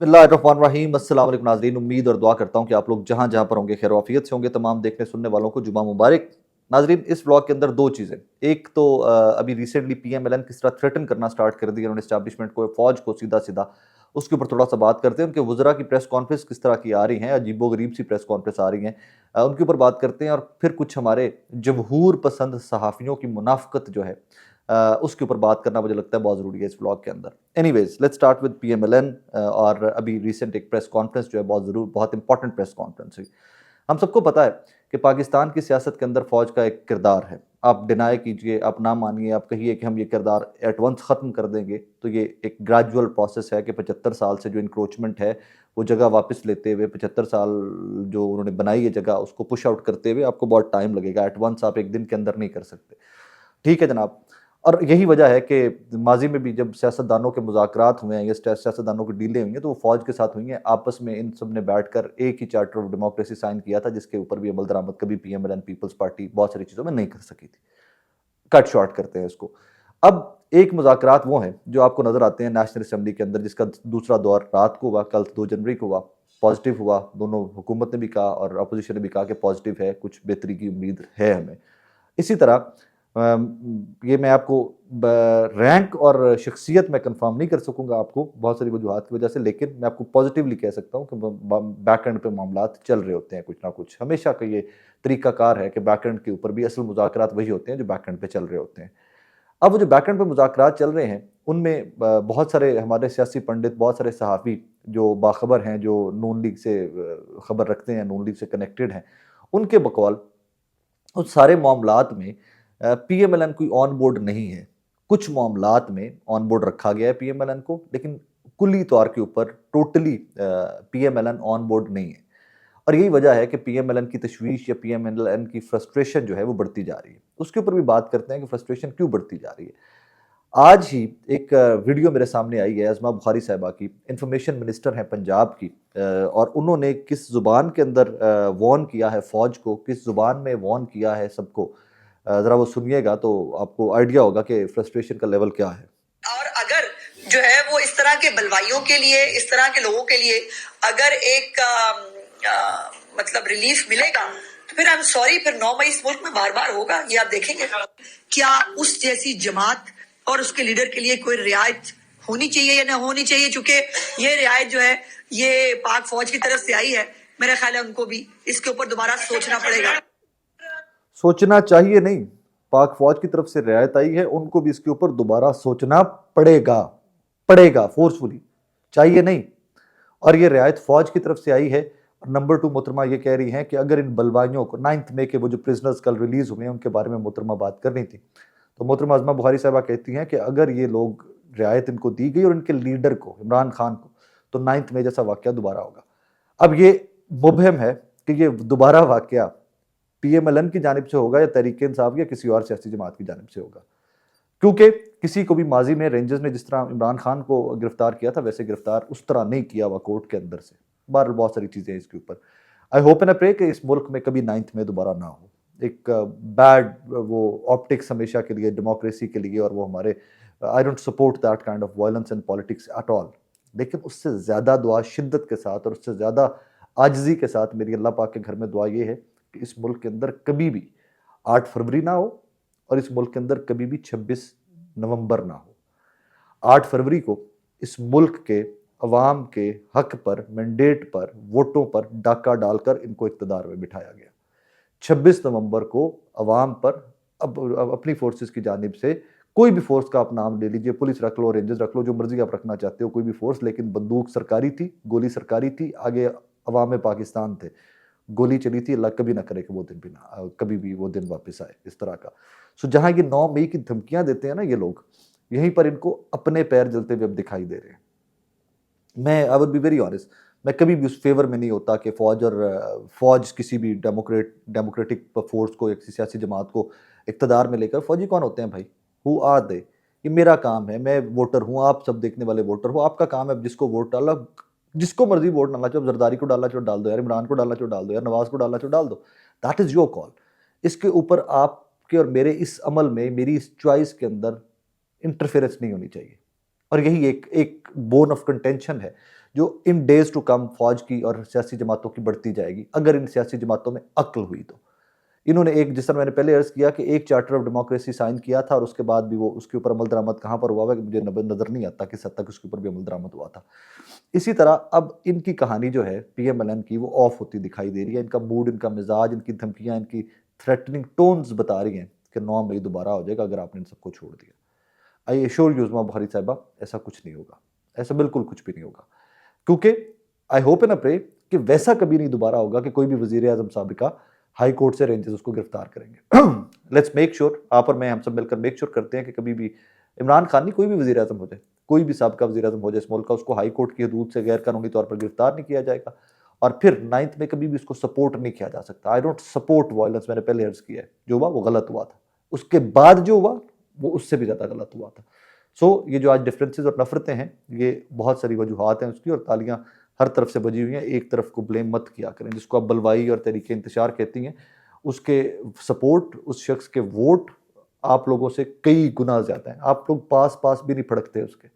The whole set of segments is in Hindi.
बिस्मिल्लाहिर्रहमानिर्रहीम। अस्सलाम वालेकुम नाज़रीन, उम्मीद और दुआ करता हूँ कि आप लोग जहाँ जहाँ पर होंगे खैर आफियत से होंगे। तमाम देखने सुनने वालों को जुमा मुबारक। नाज़रीन, इस व्लॉग के अंदर दो चीज़ें, एक तो अभी रिसेंटली पीएमएलएन किस तरह थ्रेटन करना स्टार्ट कर दिया उन्होंने इस्टेब्लिशमेंट को, फौज को, सीधा सीधा उसके ऊपर थोड़ा सा बात करते हैं। उनके वज़रा की प्रेस कॉन्फ्रेंस किस तरह की आ रही हैं, अजीबो गरीब सी प्रेस कॉन्फ्रेंस आ रही हैं, उनके ऊपर बात करते हैं। और फिर कुछ हमारे जमहूर पसंद सहाफ़ियों की मुनाफ़कत जो है उसके ऊपर बात करना मुझे लगता है बहुत ज़रूरी है इस व्लॉग के अंदर। Anyways, let's start with PMLN. और अभी रिसेंट एक प्रेस कॉन्फ्रेंस जो है बहुत इंपॉर्टेंट प्रेस कॉन्फ्रेंस हुई। हम सबको पता है कि पाकिस्तान की सियासत के अंदर फ़ौज का एक किरदार है। आप डिनाई कीजिए, आप ना मानिए, आप कहिए कि हम ये किरदार एट वंस ख़त्म कर देंगे, तो ये एक ग्रेजुअल प्रोसेस है कि 75 साल से जो इंक्रोचमेंट है वो जगह वापस लेते हुए, 75 साल जो उन्होंने बनाई है जगह, उसको पुश आउट करते हुए आपको बहुत टाइम लगेगा। एट वंस आप एक दिन के अंदर नहीं कर सकते। ठीक है जनाब। और यही वजह है कि माजी में भी जब सियासतदानों के मुज़ाकरात हुए हैं या सियासतदानों की डीलें हुई हैं, तो वो फ़ौज के साथ हुई हैं। आपस में इन सब ने बैठकर एक ही चार्टर ऑफ डेमोक्रेसी साइन किया था, जिसके ऊपर भी अमल दरामद कभी पीएमएल एंड पीपल्स पार्टी बहुत सारी चीज़ों में नहीं कर सकी थी। कट शॉर्ट करते हैं इसको। अब एक मुज़ाकरात वो हैं जो आपको नज़र आते हैं नेशनल असम्बली के अंदर, जिसका दूसरा दौर रात को हुआ, कल 2 जनवरी को हुआ। पॉजिटिव हुआ, दोनों हुकूमत ने भी कहा और अपोजिशन ने भी कहा कि पॉजिटिव है, कुछ बेहतरी की उम्मीद है हमें। इसी तरह ये मैं आपको रैंक और शख्सियत में कंफर्म नहीं कर सकूंगा आपको बहुत सारी वजूहत की वजह से, लेकिन मैं आपको पॉजिटिवली कह सकता हूँ कि बैक एंड पे मामला चल रहे होते हैं कुछ ना कुछ। हमेशा का ये तरीकाकार है कि बैक एंड के ऊपर भी असल मुज़ाकरात वही होते हैं जो बैक एंड पे चल रहे होते हैं। अब वो जो बैक एंड पे मुज़ाकरात चल रहे हैं उनमें बहुत सारे हमारे सियासी पंडित, बहुत सारे सहाफ़ी जो बाखबर हैं, जो नून लीग से खबर रखते हैं, नून लीग से कनेक्टेड हैं, उनके बकौल उस सारे मामलात में पीएमएलएन कोई ऑन बोर्ड नहीं है। कुछ मामलात में ऑन बोर्ड रखा गया है पीएमएलएन को, लेकिन कुल्ली तौर के ऊपर टोटली पीएमएलएन ऑन बोर्ड नहीं है। और यही वजह है कि पीएमएलएन की तशवीश या पीएमएलएन की फ्रस्ट्रेशन जो है वो बढ़ती जा रही है। उसके ऊपर भी बात करते हैं कि फ्रस्ट्रेशन क्यों बढ़ती जा रही है। आज ही एक वीडियो मेरे सामने आई है अज़मा बुखारी साहिबा की, इंफॉर्मेशन मिनिस्टर हैं पंजाब की, और उन्होंने किस ज़ुबान के अंदर वार्न किया है फ़ौज को, किस ज़ुबान में वार्न किया है सबको, ज़रा वो सुनिएगा तो आपको आइडिया होगा कि फ्रस्ट्रेशन का लेवल क्या है। और अगर जो है वो इस तरह के बलवाइयों के लिए, इस तरह के लोगों के लिए अगर एक मतलब रिलीफ मिलेगा तो फिर आई एम सॉरी, फिर 9 मई इस मुल्क में बार बार होगा, ये आप देखेंगे। क्या उस जैसी जमात और उसके लीडर के लिए कोई रियायत होनी चाहिए या ना होनी चाहिए? चूंकि ये रियायत जो है ये पाक फौज की तरफ से आई है, मेरा ख्याल है उनको भी इसके ऊपर दोबारा सोचना पड़ेगा। सोचना चाहिए नहीं, पाक फौज की तरफ से रियायत आई है, उनको भी इसके ऊपर दोबारा सोचना पड़ेगा। पड़ेगा फोर्सफुली, चाहिए नहीं। और ये रियायत फौज की तरफ से आई है। नंबर 2, मोहतरमा ये कह रही हैं कि अगर इन बलवाइयों को 9 मई के वो जो प्रिजनर्स कल रिलीज हुए हैं उनके बारे में मोहतरमा बात करनी थी, तो मोहतरमा अज़मा बुखारी साहबा कहती हैं कि अगर ये लोग रियायत इनको दी गई और इनके लीडर को, इमरान खान को, तो 9 मई जैसा वाक़या दोबारा होगा। अब ये मुबहम है कि ये दोबारा वाक़या पीएमएलएन की जानिब से होगा या तहरीक इंसाफ या किसी और सियासी जमात की जानिब से होगा, क्योंकि किसी को भी माजी में रेंजर्स ने जिस तरह इमरान खान को गिरफ्तार किया था वैसे गिरफ्तार उस तरह नहीं किया हुआ कोर्ट के अंदर से। बहरहाल बहुत सारी चीज़ें इसके ऊपर। I hope and I pray कि इस मुल्क में कभी 9 में दोबारा ना हो। एक बैड वो ऑप्टिक्स हमेशा के लिए डेमोक्रेसी के लिए, और वो हमारे I don't support that kind of violence and politics at all. लेकिन उससे ज़्यादा दुआ शिद्दत के साथ और उससे ज़्यादा आजिज़ी के साथ मेरी अल्लाह पाक के घर में दुआ ये है कि इस मुल्क के अंदर कभी भी 8 फरवरी ना हो और इस मुल्क के अंदर कभी भी 26 नवंबर ना हो। 8 फरवरी को इस मुल्क के अवाम के हक पर, मैंडेट पर, वोटों पर डाका डालकर इनको इक़्तिदार में बिठाया गया। 26 नवंबर को अवाम पर अब अपनी फोर्सेस की जानिब से कोई भी फोर्स का आप नाम ले लीजिए, पुलिस रख लो, रेंजर्स रख लो, जो मर्जी आप रखना चाहते हो, कोई भी फोर्स, लेकिन बंदूक सरकारी थी, गोली सरकारी थी, आगे अवाम पाकिस्तान थे, गोली चली थी। अल्लाह कभी ना करे कि वो दिन भी ना कभी भी वो दिन वापस आए इस तरह का। सो जहां ये 9 मई की धमकियां देते हैं ना ये लोग, यहीं पर इनको अपने पैर जलते हुए अब दिखाई दे रहे हैं। मैं I would be very honest, मैं कभी भी उस फेवर में नहीं होता कि फौज किसी भी डेमोक्रेटिक फोर्स को, एक सियासी जमात को इक़्तिदार में लेकर, फौजी कौन होते हैं भाई? Who are they? ये मेरा काम है, मैं वोटर हूँ, आप सब देखने वाले वोटर हो, आपका काम है जिसको वोट डाला, जिसको मर्जी वोट डालना चाहो, जरदारी को डालना चाहो डाल दो यार, इमरान को डालना चाहो डाल दो यार, नवाज को डालना चाहो डाल दो, दैट इज़ योर कॉल। इसके ऊपर आपके और मेरे इस अमल में, मेरी इस चॉइस के अंदर इंटरफेरेंस नहीं होनी चाहिए। और यही एक बोन ऑफ कंटेंशन है जो इन डेज टू कम फौज की और सियासी जमातों की बढ़ती जाएगी, अगर इन सियासी जमातों में अक्ल हुई तो। इन्होंने एक, जिस तरह मैंने पहले अर्ज किया कि एक चार्टर ऑफ डेमोक्रेसी साइन किया था और उसके बाद भी वो उसके ऊपर अमल दरामद कहाँ पर हुआ है कि मुझे नज़र नहीं आता किस हद तक उसके ऊपर भी अमल दरामद हुआ था। इसी तरह अब इनकी कहानी जो है पीएमएलएन की, वो ऑफ होती दिखाई दे रही है। इनका मूड, इनका मिजाज, इनकी धमकियां, इनकी थ्रेटनिंग टोन्स बता रही हैं कि 9 मई दोबारा हो जाएगा अगर आपने इन सबको छोड़ दिया। आई एश्योर यू उस्मा बुखारी साहिबा, ऐसा कुछ नहीं होगा, ऐसा बिल्कुल कुछ भी नहीं होगा, क्योंकि आई होप एंड प्रे कि वैसा कभी नहीं दोबारा होगा कि कोई भी वजीर आजम साबिका हाई कोर्ट से रेंजेस उसको गिरफ्तार करेंगे। लेट्स मेक श्योर, आप और मैं, हम सब मिलकर मेक श्योर करते हैं कि कभी भी इमरान खान नहीं, कोई भी वजीर आजम हो जाए, कोई भी साबिका वजीर आजम हो जाए इस मुल्क का, उसको हाई कोर्ट की हदूद से गैर कानूनी तौर पर गिरफ्तार नहीं किया जाएगा और फिर 9th में कभी भी उसको सपोर्ट नहीं किया जा सकता। आई डोंट सपोर्ट वायलेंस, मैंने पहले अर्ज किया है, जो हुआ वो गलत हुआ था, उसके बाद जो हुआ वो उससे भी ज्यादा गलत हुआ था। सो ये जो आज डिफरेंसेस और नफरतें हैं, ये बहुत सारी वजूहात हैं उसकी, और तालियां हर तरफ से बजी हुई हैं, एक तरफ को ब्लेम मत किया करें। जिसको आप बलवाई और तरीके इंतशार कहती हैं, उसके सपोर्ट, उस शख्स के वोट आप लोगों से कई गुना ज्यादा हैं। आप लोग पास पास भी नहीं फड़कते उसके।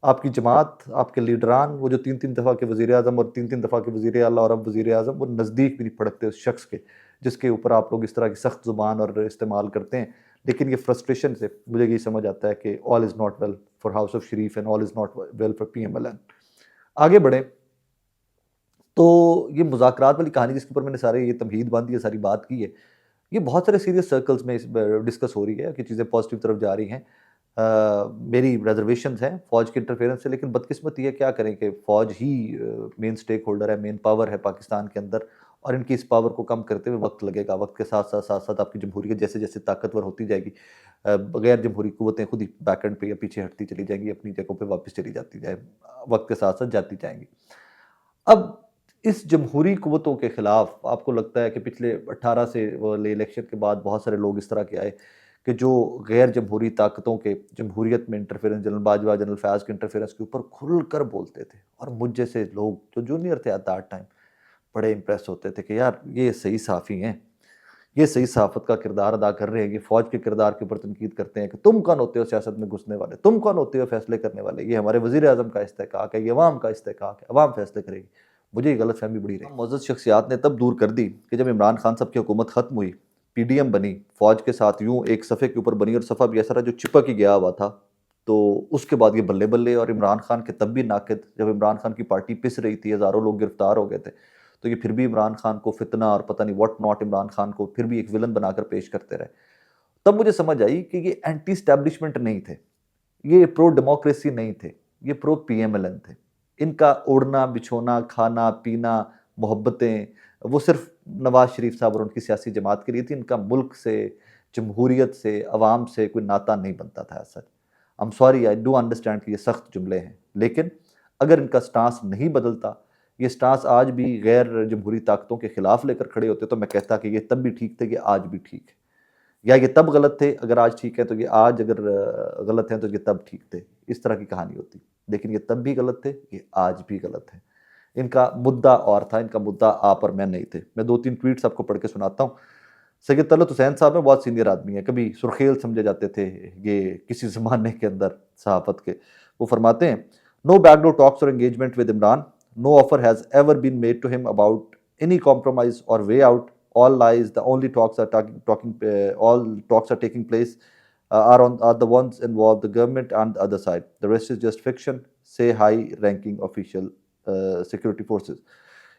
आपकी जमात, आपके लीडरान, वो जो 3-3 दफ़ा के वज़ीर आज़म और 3-3 दफ़ा के वज़ीर आला और अब वज़ीर आज़म, वो नज़दीक भी नहीं फड़कते उस शख्स के जिसके ऊपर आप लोग इस तरह की सख्त ज़ुबान और इस्तेमाल करते हैं। लेकिन ये फ्रस्ट्रेशन से मुझे यही समझ आता है कि all is not well for house of Sharif and all is not well for PMLN. आगे बढ़े तो ये मुज़ाकरात वाली कहानी जिसके ऊपर मैंने सारे ये तमहीद बांधी है, सारी बात की है, ये बहुत सारे सीरियस सर्कल्स में डिस्कस हो रही है कि चीज़ें पॉजिटिव तरफ जा रही हैं। मेरी रिजर्वेशंस हैं फ़ौज के इंटरफेरेंस से, लेकिन बदकिस्मती है, क्या करें कि फ़ौज ही मेन स्टेक होल्डर है, मेन पावर है पाकिस्तान के अंदर, और इनकी इस पावर को कम करते हुए वक्त लगेगा। वक्त के साथ साथ आपकी जमहूरियत जैसे जैसे ताकतवर होती जाएगी, गैर जमहूरी कुव्वतें खुद ही बैक एंड पे या पीछे हटती चली जाएंगी, अपनी जगहों पे वापस चली जाती जाए, वक्त के साथ साथ जाती जाएंगी। अब इस जमहूरी कुव्वतों के खिलाफ आपको लगता है कि पिछले 18 से वाले इलेक्शन के बाद बहुत सारे लोग इस तरह के आए कि जो गैर जमहूरी ताकतों के जमहूरियत में interference, general Bajwa, general Fayyaz के इंटरफेरेंस के ऊपर खुलकर बोलते थे, और मुझ जैसे लोग जो जूनियर थे एट दैट टाइम बड़े इंप्रेस होते थे कि यार ये सही साफ़ी हैं, ये सही सहाफ़त का किरदार अदा कर रहे हैं, ये फ़ौज के किरदार के ऊपर तनकीद करते हैं कि तुम कौन होते हो सियासत में घुसने वाले, तुम कौन होते हो फैसले करने वाले, ये हमारे वज़ीर आज़म का इस्तेहकाक है, ये अवाम का इस्तेहकाक है, अवाम फैसले करेगी। मुझे ये गलत फहमी बड़ी रही। मुअज़्ज़ज़ शख्सियात ने तब दूर कर दी कि जब इमरान खान साहब की हुकूमत ख़त्म हुई, पीडीएम बनी, फ़ौज के साथ यूँ एक सफ़े के ऊपर बनी, और सफ़ा भी ऐसा रहा जो चिपक ही गया हुआ था। तो उसके बाद ये बल्ले बल्ले, और इमरान खान के तब भी नाक़िद, जब इमरान खान की पार्टी पिस रही थी, हज़ारों लोग गिरफ्तार हो गए थे, तो ये फिर भी इमरान खान को फितना और पता नहीं व्हाट नॉट, इमरान खान को फिर भी एक विलन बनाकर पेश करते रहे। तब मुझे समझ आई कि ये एंटी स्टैब्लिशमेंट नहीं थे, ये प्रो डेमोक्रेसी नहीं थे, ये प्रो पीएमएलएन थे। इनका उड़ना बिछोना, खाना पीना, मोहब्बतें, वो सिर्फ नवाज शरीफ साहब और उनकी सियासी जमात के लिए थी। इनका मुल्क से, जमहूरियत से, अवाम से कोई नाता नहीं बनता था। ऐसा I am sorry, I do understand कि ये सख्त जुमले हैं, लेकिन अगर इनका स्टांस नहीं बदलता, ये स्टांस आज भी गैर जमहूरी ताकतों के खिलाफ लेकर खड़े होते, तो मैं कहता कि ये तब भी ठीक थे, कि आज भी ठीक है। या ये तब गलत थे, अगर आज ठीक है तो ये आज, अगर गलत हैं तो ये तब ठीक थे, इस तरह की कहानी होती। लेकिन ये तब भी गलत थे, ये आज भी गलत है। इनका मुद्दा और था, इनका मुद्दा आप और मैं नहीं थे। मैं 2-3 ट्वीट्स आपको पढ़ के सुनाता हूँ। सैयद तलत हुसैन साहब में बहुत सीनियर आदमी है, कभी सुर्खेल समझे जाते थे ये किसी ज़माने के अंदर सहाफ़त के। वो फरमाते हैं, नो बैकडोर टॉक्स और engagement with Imran, no offer has ever been made to him about any compromise और way out, all lies, the only talks are all talks are taking place are the ones involve the government and the other side, the rest is just fiction, say high ranking official security forces।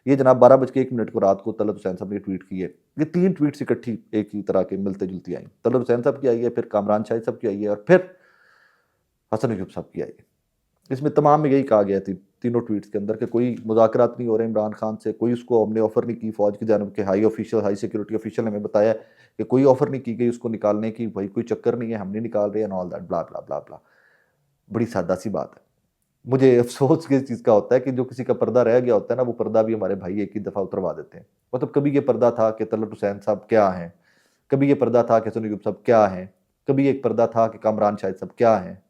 ये जनाब 12:01 को रात को तलत हुसैन साहब ने ट्वीट की है। ये 3 ट्वीट्स इकट्ठी एक ही तरह के मिलते जुलती आई। तलत हुसैन साहब की आई है, फिर कामरान शाहिद साहब की आई है, और फिर हसन अयूब साहब की आई है। इसमें तमाम में यही कहा गया थी तीनों ट्वीट्स के अंदर कि कोई मुज़ाकरात नहीं हो रहे इमरान खान से, कोई उसको हमने ऑफ़र नहीं की। फ़ौज की जानब के high official, high security official ने हमें बताया कि कोई ऑफ़र नहीं की गई उसको निकालने की, भाई कोई चक्कर नहीं है, हम नहीं निकाल रहे हैं, ऑल दैट ब्ला ब्ला ब्ला ब्ला। बड़ी सादा सी बात है। मुझे अफसोस किस चीज़ का होता है कि जो किसी का पर्दा रह गया होता है ना, वो पर्दा भी हमारे भाई एक ही दफ़ा उतरवा देते हैं। मतलब कभी ये पर्दा था कि तलत हुसैन साहब क्या हैं, कभी ये पर्दा था कि हसन अयूब साहब क्या हैं, कभी एक पर्दा था कि कामरान शाहिद साहब क्या हैं।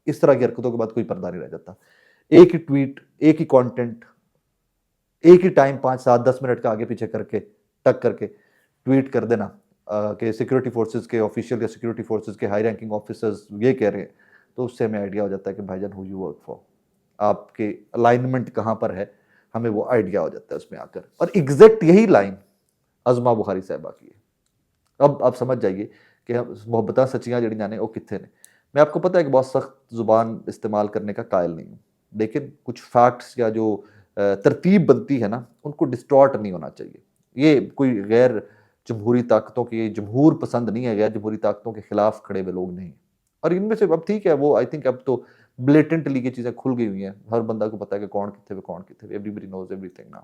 इस तरह की हरकतों के बाद कोई पर्दा नहीं रह जाता। एक ही ट्वीट, एक ही कंटेंट, एक ही टाइम 5-7-10 मिनट का आगे पीछे करके टक करके ट्वीट कर देना कि सिक्योरिटी फोर्सेस के ऑफिशियल या सिक्योरिटी फोर्सेस के हाई रैंकिंग ऑफिसर्स ये कह रहे हैं, तो उससे हमें आइडिया हो जाता है कि भाईजान हु यू वर्क फॉर। आपके अलाइनमेंट कहाँ पर है, हमें वो आइडिया हो जाता है उसमें आकर। और एग्जैक्ट यही लाइन अज़मा बुखारी साहिबा की है। अब आप समझ जाइए कि हम मोहब्बतां सच्चियां जड़ियां ने वो कितने ने। मैं आपको पता है कि बहुत सख्त ज़ुबान इस्तेमाल करने का कायल नहीं हूँ, लेकिन कुछ फैक्ट्स या जो तरतीब बनती है ना, उनको डिस्टॉर्ट नहीं होना चाहिए। ये कोई गैर जमहूरी ताकतों की, जमहूर पसंद नहीं है, गैर जमहूरी ताकतों के खिलाफ खड़े हुए लोग नहीं हैं। और इनमें से अब ठीक है, वो आई थिंक अब तो ब्लेटेंटली ये चीज़ें खुल गई हुई हैं, हर बंदा को पता है कि कौन कितने पे कौन कितने पे, everybody knows everything now.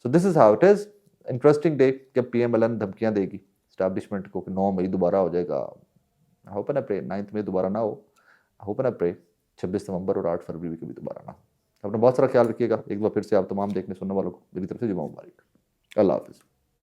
So this is how it is. Interesting day जब पीएमएलएन धमकियां देगी स्टैब्लिशमेंट को कि 9 मई दोबारा हो जाएगा। I hope and I pray 9 मई दोबारा ना हो। I hope and I pray 26 नवंबर और 8 फरवरी भी कभी दोबारा ना हो। अपना बहुत सारा ख्याल रखिएगा। एक बार फिर से आप तमाम देखने सुनने वालों को मेरी तरफ से जुमा मुबारक। अल्लाह हाफिज़।